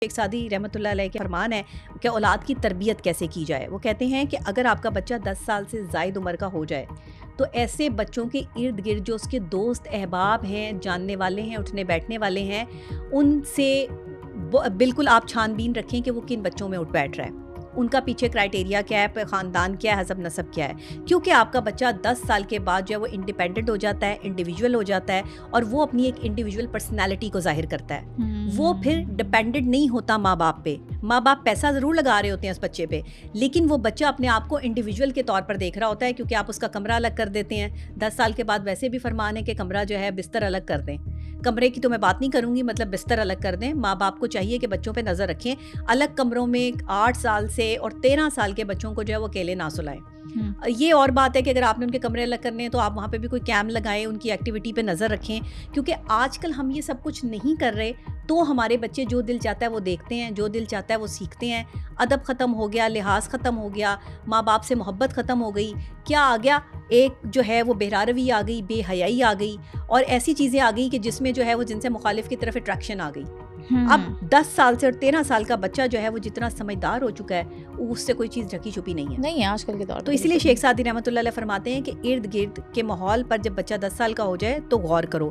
شیخ Saadi رحمۃ اللہ علیہ کے فرمان ہے کہ اولاد کی تربیت کیسے کی جائے. وہ کہتے ہیں کہ اگر آپ کا بچہ 10 سال سے زائد عمر کا ہو جائے تو ایسے بچوں کے ارد گرد جو اس کے دوست احباب ہیں, جاننے والے ہیں, اٹھنے بیٹھنے والے ہیں, ان سے بالکل آپ چھان بین رکھیں کہ وہ کن بچوں میں اٹھ بیٹھ رہا ہے, ان کا پیچھے کرائٹیریا کیا ہے, خاندان کیا ہے, حسب نسب کیا ہے. کیونکہ آپ کا بچہ 10 سال کے بعد جو ہے وہ انڈیپینڈنٹ ہو جاتا ہے, انڈیویجول ہو جاتا ہے, اور وہ اپنی ایک انڈیویجول پرسنالٹی کو ظاہر کرتا ہے. وہ پھر ڈپینڈنٹ نہیں ہوتا ماں باپ پہ. ماں باپ پیسہ ضرور لگا رہے ہوتے ہیں اس بچے پہ, لیکن وہ بچہ اپنے آپ کو انڈیویجول کے طور پر دیکھ رہا ہوتا ہے, کیونکہ آپ اس کا کمرہ الگ کر دیتے ہیں. 10 سال کے بعد ویسے بھی فرمان ہے کہ کمرہ جو ہے بستر الگ کر دیں. کمرے کی تو میں بات نہیں کروں گی, مطلب بستر الگ کر دیں. ماں باپ کو چاہیے کہ بچوں پہ نظر رکھیں, الگ کمروں میں 8 سال سے اور 13 سال کے بچوں کو جو ہے وہ اکیلے نہ سلائیں. یہ اور بات ہے کہ اگر آپ نے ان کے کمرے الگ کرنے ہیں تو آپ وہاں پہ بھی کوئی کیم لگائیں, ان کی ایکٹیویٹی پہ نظر رکھیں, کیونکہ آج کل ہم یہ سب کچھ نہیں کر رہے تو ہمارے بچے جو دل چاہتا ہے وہ دیکھتے ہیں, جو دل چاہتا ہے وہ سیکھتے ہیں. ادب ختم ہو گیا, لحاظ ختم ہو گیا, ماں باپ سے محبت ختم ہو گئی. کیا آ گیا, ایک جو ہے وہ بہراروی آ گئی, بے حیائی آ گئی, اور ایسی چیزیں آ گئی کہ جس میں جو ہے وہ جن سے مخالف کی طرف اٹریکشن آ گئی. اب 10 سال سے اور 13 سال کا بچہ جو ہے وہ جتنا سمجھدار ہو چکا ہے, اس سے کوئی چیز ڈھکی چھپی نہیں ہے آج کل کے دور. تو اس لیے شیخ سعدی رحمۃ اللہ علیہ فرماتے ہیں کہ ارد گرد کے ماحول پر جب بچہ 10 سال کا ہو جائے تو غور کرو.